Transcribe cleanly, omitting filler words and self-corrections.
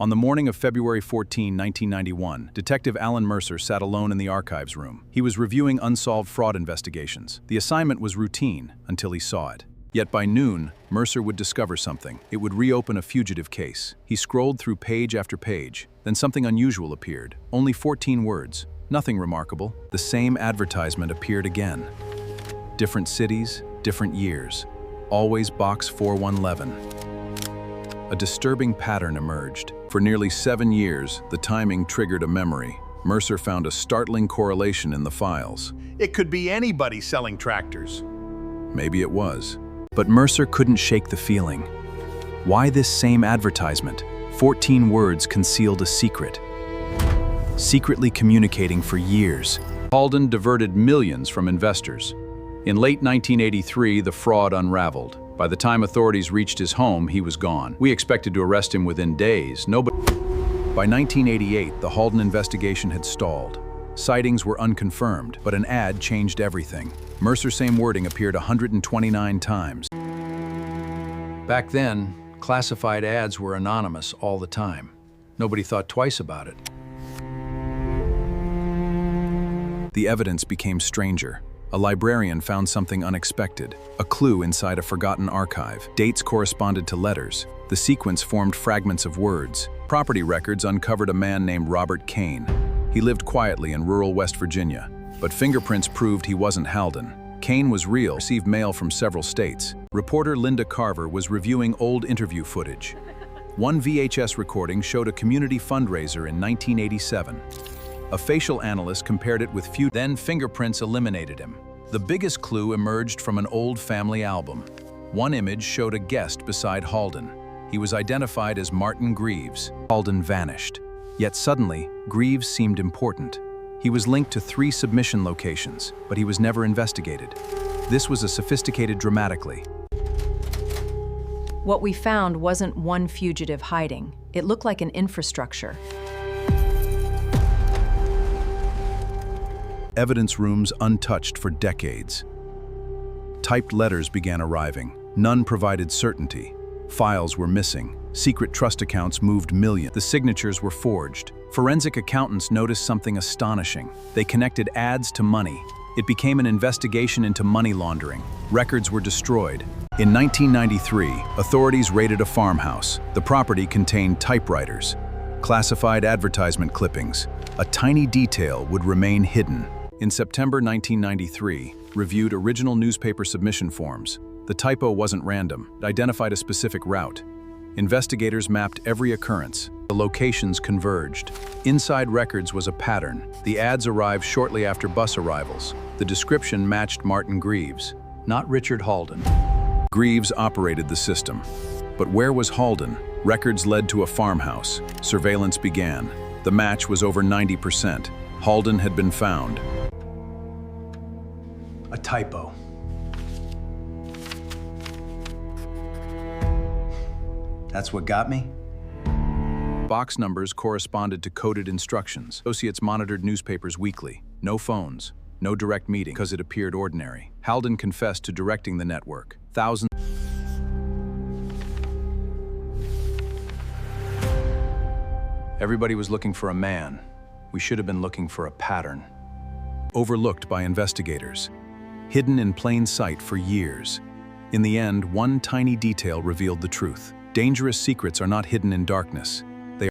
On the morning of February 14, 1991, Detective Alan Mercer sat alone in the archives room. He was reviewing unsolved fraud investigations. The assignment was routine until he saw it. Yet by noon, Mercer would discover something. It would reopen a fugitive case. He scrolled through page after page. Then something unusual appeared. Only 14 words. Nothing remarkable. The same advertisement appeared again. Different cities, different years. Always Box 4111. A disturbing pattern emerged. For nearly 7 years, the timing triggered a memory. Mercer found a startling correlation in the files. It could be anybody selling tractors. Maybe it was. But Mercer couldn't shake the feeling. Why this same advertisement? 14 words concealed a secret. Secretly communicating for years. Halden diverted millions from investors. In late 1983, the fraud unraveled. By the time authorities reached his home, he was gone. We expected to arrest him within days. By 1988, the Halden investigation had stalled. Sightings were unconfirmed, but an ad changed everything. Mercer's same wording appeared 129 times. Back then, classified ads were anonymous all the time. Nobody thought twice about it. The evidence became stranger. A librarian found something unexpected, a clue inside a forgotten archive. Dates corresponded to letters. The sequence formed fragments of words. Property records uncovered a man named Robert Kane. He lived quietly in rural West Virginia, but fingerprints proved he wasn't Halden. Kane was real, received mail from several states. Reporter Linda Carver was reviewing old interview footage. One VHS recording showed a community fundraiser in 1987. A facial analyst compared it with Fugitive. Then fingerprints eliminated him. The biggest clue emerged from an old family album. One image showed a guest beside Halden. He was identified as Martin Greaves. Halden vanished. Yet suddenly, Greaves seemed important. He was linked to 3 submission locations, but he was never investigated. This was a sophisticated dramatically. What we found wasn't one fugitive hiding. It looked like an infrastructure. Evidence rooms untouched for decades. Typed letters began arriving. None provided certainty. Files were missing. Secret trust accounts moved millions. The signatures were forged. Forensic accountants noticed something astonishing. They connected ads to money. It became an investigation into money laundering. Records were destroyed. In 1993, authorities raided a farmhouse. The property contained typewriters, classified advertisement clippings. A tiny detail would remain hidden. In September 1993, reviewed original newspaper submission forms. The typo wasn't random. It identified a specific route. Investigators mapped every occurrence. The locations converged. Inside records was a pattern. The ads arrived shortly after bus arrivals. The description matched Martin Greaves, not Richard Halden. Greaves operated the system. But where was Halden? Records led to a farmhouse. Surveillance began. The match was over 90%. Halden had been found. A typo. That's what got me? Box numbers corresponded to coded instructions. Associates monitored newspapers weekly. No phones, no direct meeting, because it appeared ordinary. Halden confessed to directing the network. Thousands. Everybody was looking for a man. We should have been looking for a pattern. Overlooked by investigators. Hidden in plain sight for years. In the end, one tiny detail revealed the truth. Dangerous secrets are not hidden in darkness.